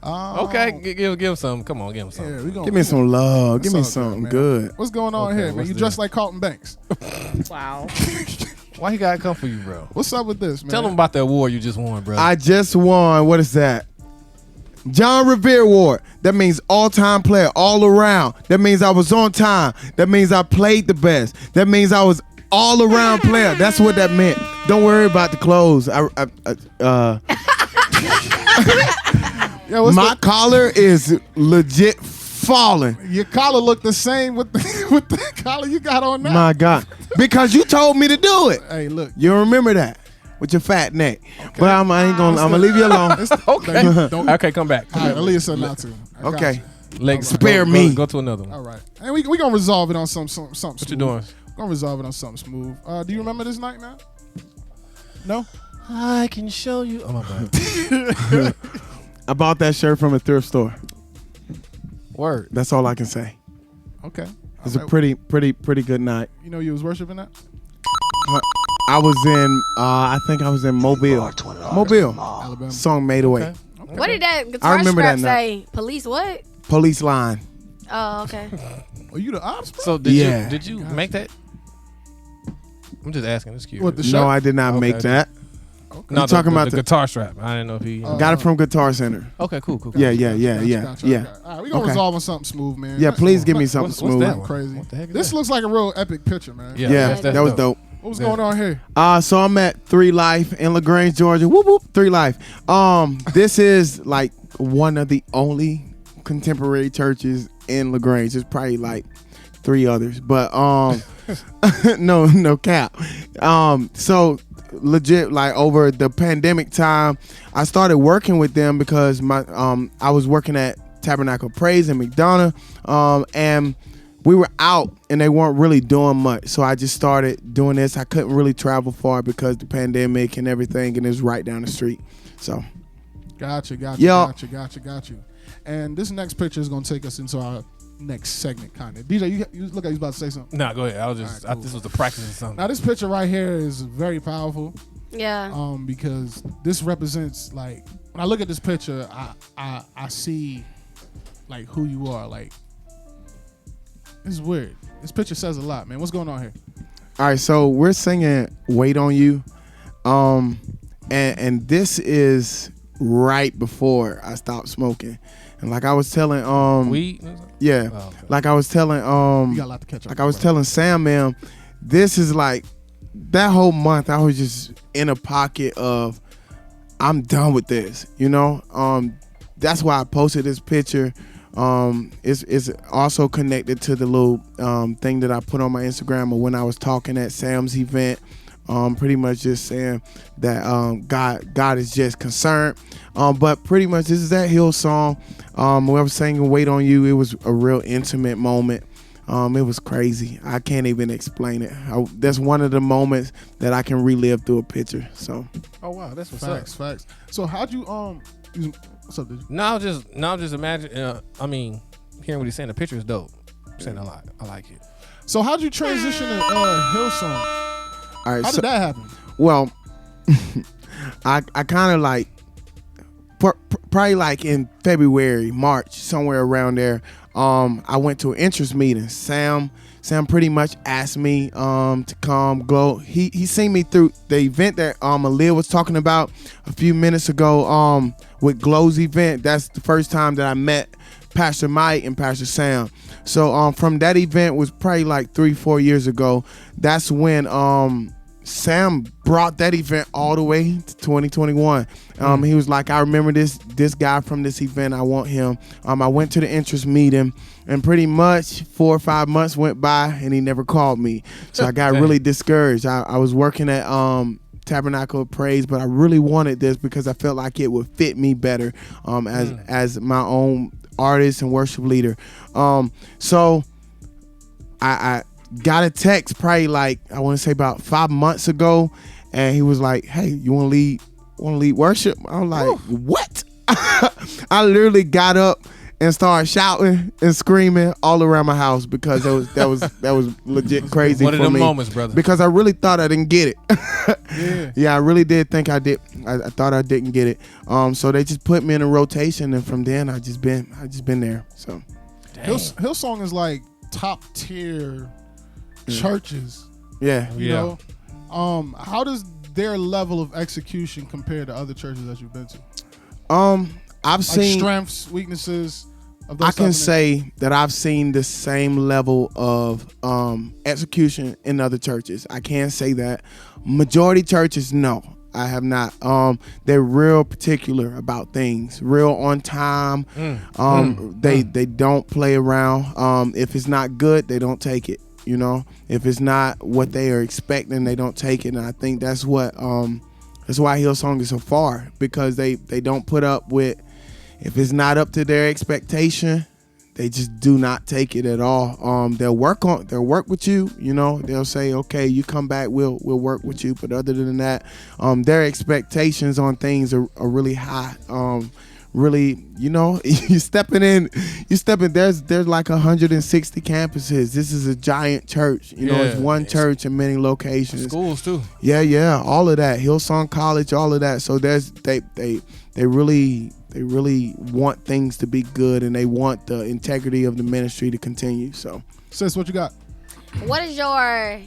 Okay, give him some. Come on, give him some. Yeah, we gonna, Give me some love. Give me That's all something man. good. What's going on Okay, here, man? what's You this? dressed like Carlton Banks. Wow. Why he gotta come for you, bro? What's up with this, man? Tell him about the award you just won, bro. I just won. What is that? John Revere Award. That means all-time player, all around. That means I was on time. That means I played the best. That means I was all-around player. That's what that meant. Don't worry about the clothes. Yeah, what's My collar is legit falling. your collar look the same with the collar you got on now. My God. Because you told me to do it. Hey, look. You remember that with your fat neck. But I ain't gonna. I'm gonna leave you alone. okay. Don't, Okay, come back. all right, Aaliyah said not to. I got Okay. you. Legs. Spare go, me. Go to another one. All right. And we gonna resolve it on something What smooth. you doing? We're gonna resolve it on something smooth. Do you remember this night, man? No? I can show you. Oh my bad. I bought that shirt from a thrift store. Word. That's all I can say. Okay. It's a pretty good night. You know you was worshiping that? I was in. I think I was in Mobile. Mobile. Alabama. Song Made Away. Okay. What did that guitar remember strap that say? Police what? Police line. Oh, okay. Oh, you the ops, bro? So did Yeah. you make that? I'm just asking. It's cute. What, the shirt? No, I did not make Okay. that. No, You talking about the the- guitar strap? I didn't know if he. Got it from Guitar Center. Okay, cool. Yeah. Gotcha. Yeah. Okay. All right, we gonna Okay. resolve on something smooth, man. Yeah, please give me something What's smooth. that one? Crazy. What the heck is This that? looks like a real epic picture, man. Yeah, Yeah, that's that was dope. What's Yeah. going on here? So I'm at 3 Life in LaGrange, Georgia. Whoop whoop, 3 Life. This is like one of the only contemporary churches in LaGrange. There's probably like 3 others, but no cap. So legit, like over the pandemic time, I started working with them because I was working at Tabernacle Praise in McDonough, and we were out and they weren't really doing much. So I just started doing this. I couldn't really travel far because the pandemic and everything, and it was right down the street. So Gotcha. Yo. Got you. And this next picture is gonna take us into our next segment, kind of. DJ, you look like you was about to say something. Nah, go ahead. I was just. All right, cool. This was the practice or something. Now this picture right here is very powerful. Yeah. Because this represents, like, when I look at this picture, I see like who you are. Like, it's weird. This picture says a lot, man. What's going on here? all right, so we're singing "Wait on You," and this is right before I stopped smoking, and like I was telling Weed. yeah, Oh, okay. like I was telling You got a lot to catch up. like I was telling Sam, man, this is like that whole month I was just in a pocket of I'm done with this, you know. That's why I posted this picture. It's also connected to the little thing that I put on my Instagram of when I was talking at Sam's event. Pretty much just saying that God is just concerned. But pretty much this is that Hillsong. When I was singing "Wait on You," it was a real intimate moment. It was crazy. I can't even explain it. That's one of the moments that I can relive through a picture. So, Oh wow, that's what's facts. So how'd you what's up, dude? Now just imagine. I mean, hearing what he's saying, the picture is dope. I'm saying a lot. I like it. So how'd you transition to Hillsong? all right. How So, did that happen? well, I kind of like probably like in February, March, somewhere around there. I went to an interest meeting. Sam pretty much asked me to come glow. He seen me through the event that AALIYAH was talking about a few minutes ago with Glow's event. That's the first time that I met Pastor Mike and Pastor Sam. So from that event was probably like 3-4 years ago. That's when Sam brought that event all the way to 2021. He was like, I remember this guy from this event. I want him. I went to the interest meeting, and pretty much 4 or 5 months went by, and he never called me. So I got really discouraged. I was working at Tabernacle of Praise, but I really wanted this because I felt like it would fit me better as my own artist and worship leader. So I got a text probably like, I want to say about 5 months ago, and he was like, hey, you want to lead worship? I was like, what? I literally got up and started shouting and screaming all around my house because that was legit crazy One for of them me. moments, brother. Because I really thought I didn't get it. Yeah, I really did think I did. I thought I didn't get it. So they just put me in a rotation, and from then I just been there. So Hillsong is like top tier churches. yeah. You know, how does their level of execution compare to other churches that you've been to? I've Like seen strengths, weaknesses of those I can type of say that I've seen the same level of execution in other churches. I can't say that. Majority churches, no, I have not. They're real particular about things, real on time. They don't play around. If it's not good, they don't take it. You know, if it's not what they are expecting, they don't take it. And I think that's what that's why Hillsong is so far, because they don't put up with, if it's not up to their expectation, they just do not take it at all. They'll work with you. You know, they'll say, okay, you come back, we'll work with you. But other than that, their expectations on things are really high. Really, you know, there's like 160 campuses. This is a giant church. You know, it's one church in many locations. Schools too. Yeah, all of that. Hillsong College, all of that. So they really want things to be good, and they want the integrity of the ministry to continue. So, Sis, what you got? What is your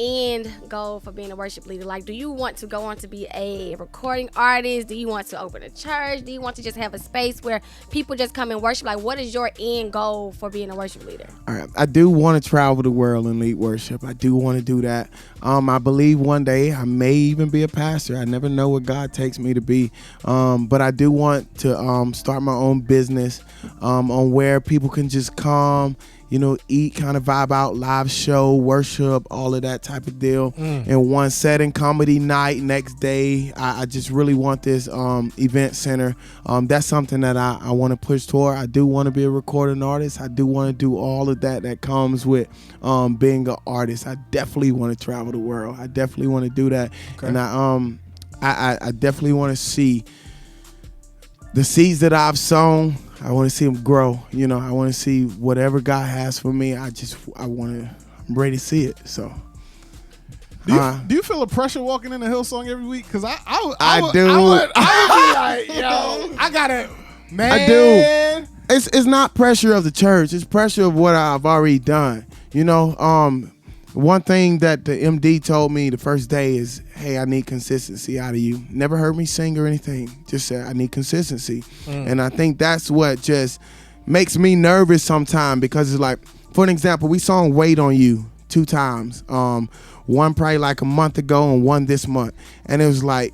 end goal for being a worship leader? Like, do you want to go on to be a recording artist? Do you want to open a church? Do you want to just have a space where people just come and worship? Like, what is your end goal for being a worship leader? all right, I do want to travel the world and lead worship. I do want to do that. I believe one day I may even be a pastor. I never know what God takes me to be. But I do want to start my own business on where people can just come, you know, eat, kind of vibe out, live show, worship, all of that type of deal. In one setting, comedy night, next day. I just really want this event center. That's something that I want to push toward. I do want to be a recording artist. I do want to do all of that comes with being an artist. I definitely want to travel the world. I definitely want to do that. Okay. And I definitely want to see the seeds that I've sown. I want to see them grow. You know, I want to see whatever God has for me. I'm ready to see it. So, Do you feel a pressure walking into Hillsong every week? Because I do. I would be like, yo, I gotta, man. I do. It's not pressure of the church. It's pressure of what I've already done. You know, one thing that the MD told me the first day is, hey, I need consistency out of you. Never heard me sing or anything. Just said, I need consistency. And I think that's what just makes me nervous sometimes, because it's like, for an example, we sung Wait on You 2 times. One probably like a month ago and one this month. And it was like,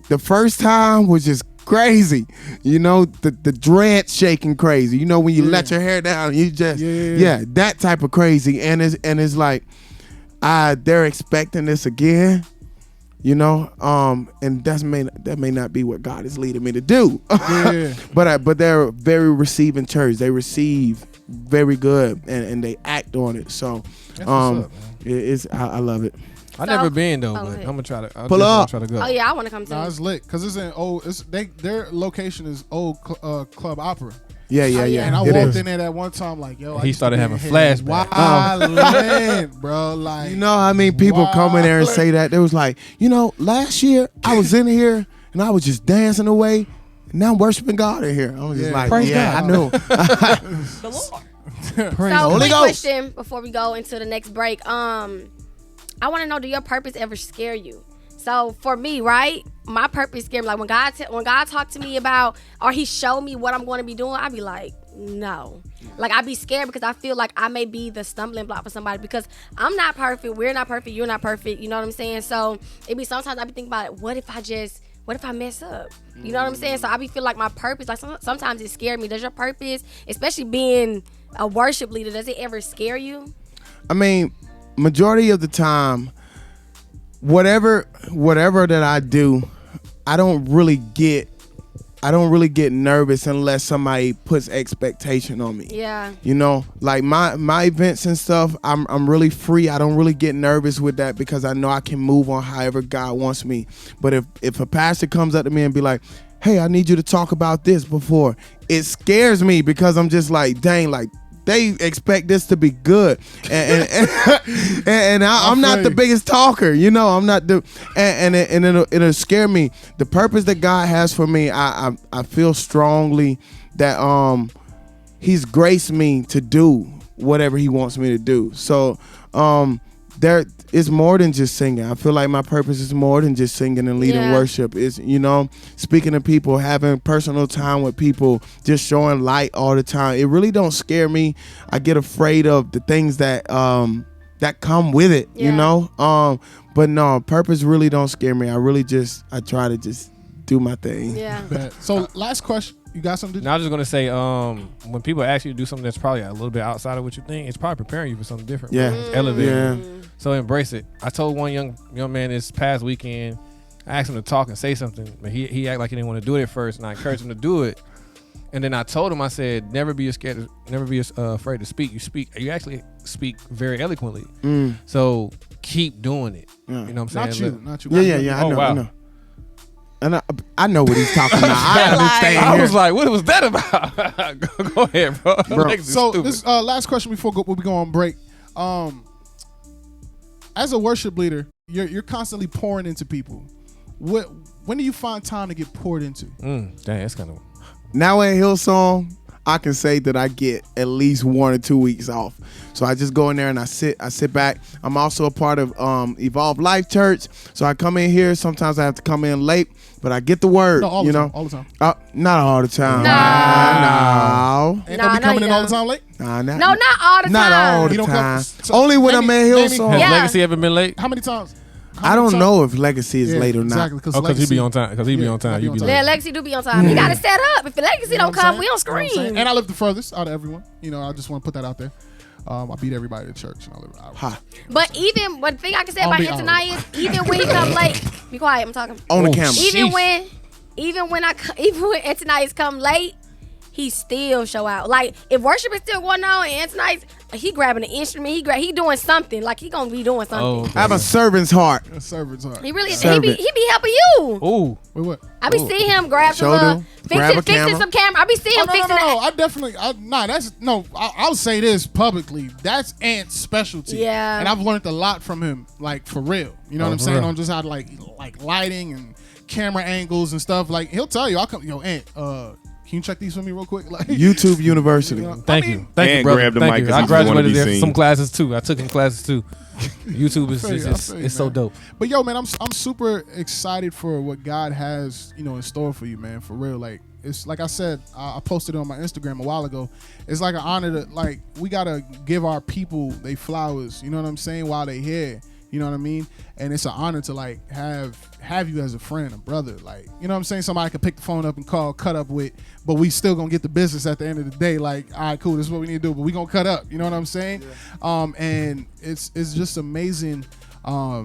the first time was just crazy. You know, the dread shaking crazy. You know, when you let your hair down, you just, that type of crazy. And it's like, they're expecting this again, you know, and that may not be what God is leading me to do. But they're a very receiving church. They receive very good, and they act on it. So, I love it. I've never been though, but I'm gonna try to pull up. Try to go. Oh yeah, I want to come to. Nah, it's lit because it's in old. Their location is old Club Opera. Yeah. And I It walked is. in there that one time like, yo, He started having flashbacks. Wildin', bro. Like, You know, I mean, people come in there and say that. They was like, you know, last year I was in here and I was just dancing away. Now I'm worshiping God in here. I'm just like, Praise yeah, God. I know. The Lord. Praise So, Holy quick Ghost. question before we go into the next break. I want to know, do your purpose ever scare you? So for me, right, my purpose scared me. Like when God talked to me about, or He showed me what I'm going to be doing, I'd be like, no. Like I'd be scared because I feel like I may be the stumbling block for somebody because I'm not perfect, we're not perfect, you're not perfect. You know what I'm saying? So it be sometimes I be thinking about it. What if I mess up? You know what I'm saying? So I be feel like my purpose, like sometimes it scared me. Does your purpose, especially being a worship leader, does it ever scare you? I mean, majority of the time, whatever that I do, I don't really get nervous unless somebody puts expectation on me. Yeah. You know, like my events and stuff, I'm really free. I don't really get nervous with that because I know I can move on however God wants me. But if a pastor comes up to me and be like, hey, I need you to talk about this before, it scares me because I'm just like, dang, like they expect this to be good, and I'm not the biggest talker, you know. I'm not the, and it'll scare me. The purpose that God has for me, I feel strongly that He's graced me to do whatever He wants me to do. So there is more than just singing. I feel like my purpose is more than just singing and leading worship. It's, you know, speaking to people, having personal time with people, just showing light all the time. It really don't scare me. I get afraid of the things that that come with it, you know. But no, purpose really don't scare me. I try to just do my thing. Yeah. So last question. You got something to Now, I was just gonna say, when people ask you to do something that's probably a little bit outside of what you think, it's probably preparing you for something different. Yeah. It's elevating. Yeah. you. So embrace it. I told one young man this past weekend, I asked him to talk and say something, but he acted like he didn't want to do it at first, and I encouraged him to do it. And then I told him, I said, never be afraid to speak. You actually speak very eloquently. So keep doing it. Yeah. You know what I'm saying? not you. Yeah. I Oh, know. wow. I know. And I know what he's talking about. I understand. I here. was like, what was that about? Go ahead, bro. So this last question before we go on break. As a worship leader, you're constantly pouring into people. When do you find time to get poured into? Dang, that's kind of. Now at Hillsong, I can say that I get at least 1 or 2 weeks off. So I just go in there and I sit back. I'm also a part of Evolve Life Church. So I come in here. Sometimes I have to come in late, but I get the word. No, all you the know, time, all the time. Not all the time. And Nah, don't be no, coming you in all the don't. time late. No, not all the time. Not all the You don't come- time. so Only when name I'm me- at name me- Hillsong. Has Yeah. Legacy ever been late? How many times? I don't know if Legacy is late or not. Exactly, Because he be on time. Because he be on time. You be on late. Yeah, Legacy do be on time. You gotta set up. If the Legacy don't come, we don't scream. And I live the furthest out of everyone. You know, I just want to put that out there. I beat everybody at church, and I live an hour. Ha. But even one thing I can say about I'll be Anthony is, even when he come late, be quiet. I'm talking. On the Oh, camera. Even Sheesh. when Anthony come late, he still show out. Like if worship is still going on and Anthony's, he grabbing an instrument, he doing something. Like he gonna be doing something. Oh, okay. I have a servant's heart. A servant's heart. He really he Servant. be helping you. Ooh. Wait, what? I be seeing him grab some Shoulder, grab a fixing camera. some camera. I be seeing him No, fixing that. I'll say this publicly. That's Ant's specialty. Yeah. And I've learned a lot from him, like for real. You know what I'm for saying? real. On just how to like lighting and camera angles and stuff. Like he'll tell you, I'll come, yo, Ant, can you check these for me real quick? Like YouTube University. you know, Thank I mean, you. Thank you, And brother. grab the Thank mic you. 'cause I he just wanna graduated be there. seen. Some classes too. I took some classes too. YouTube is I feel you, it's so man. dope. But yo, man, I'm super excited for what God has, in store for you, man. For real, like it's like I said, I posted it on my Instagram a while ago. It's like an honor to we gotta give our people they flowers. You know what I'm saying? While they here, you know what I mean? And it's an honor to have you as a friend, a brother. Like you know what I'm saying? Somebody can pick the phone up and call, cut up with, but we still gonna get the business at the end of the day. Like, all right, cool, this is what we need to do, but we gonna cut up. You know what I'm saying? Yeah. And it's just amazing how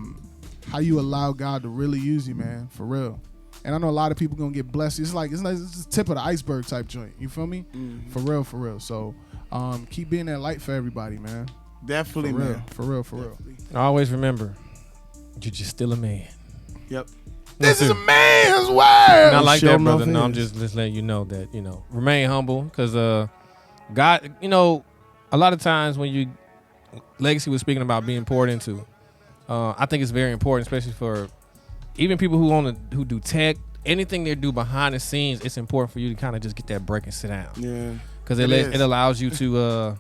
you allow God to really use you, man, for real. And I know a lot of people gonna get blessed. It's just the tip of the iceberg type joint. You feel me? Mm-hmm. For real. So keep being that light for everybody, man. Definitely, For real, man. for real. I always remember, you're just still a man. Yep. This is a man's world. And I like Sure that, brother. enough No, I'm is. just letting you know that, remain humble because God, a lot of times when Legacy was speaking about being poured into, I think it's very important, especially for even people who do tech anything they do behind the scenes, it's important for you to kind of just get that break and sit down. Yeah. Because it allows you to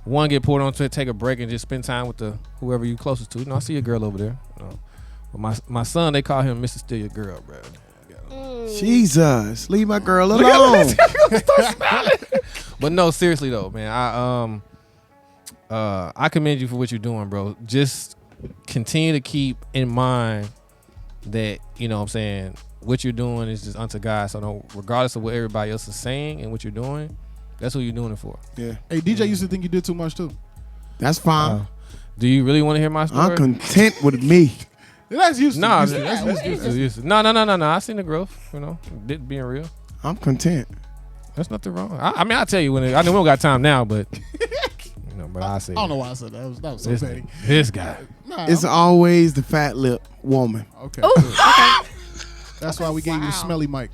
one, get poured onto it, take a break, and just spend time with whoever you closest to. You know, I see a girl over there. You know. But my son, they call him Mr. Steal Your Girl, bro. Jesus, leave my girl alone. But no, seriously though, man, I commend you for what you're doing, bro. Just continue to keep in mind that, you know what I'm saying, what you're doing is just unto God. So no, regardless of what everybody else is saying and what you're doing, that's who you're doing it for. Yeah. Hey, DJ used to think you did too much too. That's fine. Do you really want to hear my story? I'm content with me. That's used to. Nah, That's used to. No. I seen the growth, you know, being real. I'm content. There's nothing wrong. I mean, I'll tell you I know we don't got time now, but you know, but I say I don't know why I said that. That was so petty. This guy. Nah, It's always the fat lip woman. okay. Ooh, okay. That's why we gave you the smelly mic.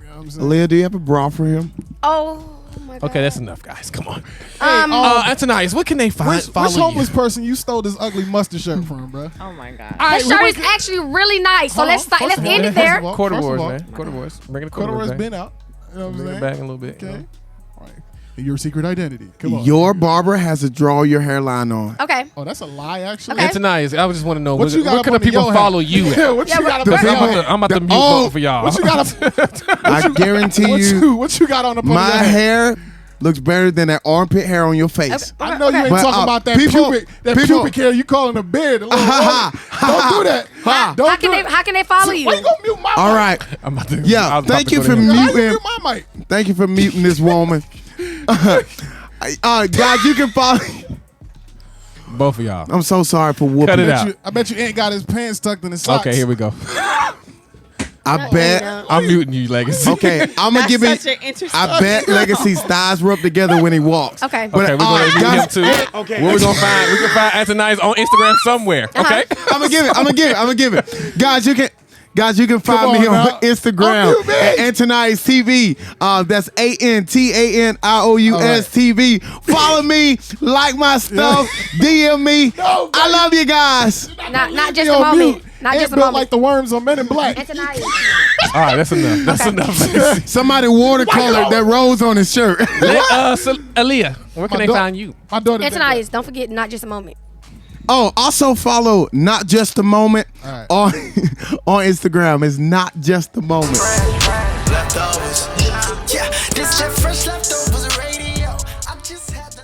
You know what I'm saying? Aaliyah, do you have a bra for him? Oh my God. Okay, that's enough, guys. Come on. Antonias, what can they find? Which homeless person you stole this ugly mustard shirt from, bro? Oh my God. This shirt is actually really nice. So let's end it there. Quarter wars, man. Quarter wars. Bring the quarter wars Quarter back. been out. You know what I'm Bring it saying? back in a little bit. Okay. You know? All right. Your secret identity. Come on. Your barber has to draw your hairline on. Okay. Oh, that's a lie, actually. Okay. Antonias, I just want to know What you got where up can the under people your follow hat? you Yeah, at? what you got up but- under your hat? I'm about to mute both for y'all. What you got I guarantee you, what you got on the my hair looks better than that armpit hair on your face. I know you ain't But, talking about that pubic hair you calling a beard. A little don't do that. Don't do it. How can they follow you? Why you gonna mute my All mic? right. I'm about to, Yeah, I was about thank to you go for to him. Why you muting. mute my mic? Thank you for muting this woman. Guys, you can follow. Both of y'all. I'm so sorry for whooping. Cut it out. I bet you ain't got his pants tucked in his socks. Okay, here we go. I bet. I'm muting you, Legacy. Okay, I'm gonna give it. Such an interesting. I bet Legacy's thighs rub together when he walks. Okay. But, Okay, we're going to mute him guys, too. Okay. Where we gonna find? We can find Antonias on Instagram somewhere. Okay. I'm gonna give it. Guys, you can find me on on now. Instagram Unmute me. at Antonias TV. That's ANTANIOUS TV. Follow me, like my stuff, DM me. No, I love you guys. Not just a moment. Not just a built moment. like the worms on Men in Black. Antonias. All right, that's enough. That's enough. Legacy. Somebody watercolored that rose on his shirt. Aaliyah, where can My they dog- find you? My daughter. did that. Antonias, don't forget, not just a moment. Oh, also follow Not Just a Moment All right. on Instagram. It's Not Just a Moment. Leftovers. Yeah, this that fresh leftovers radio. I just had the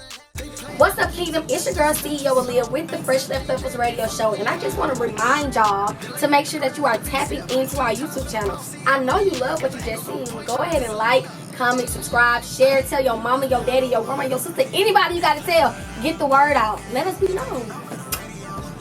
What's up, Kingdom? It's your girl, CEO AALIYAH, with the Fresh Leftovers Radio Show. And I just want to remind y'all to make sure that you are tapping into our YouTube channel. I know you love what you just seen. Go ahead and like, comment, subscribe, share, tell your mama, your daddy, your grandma, your sister, anybody you got to tell. Get the word out. Let us be known.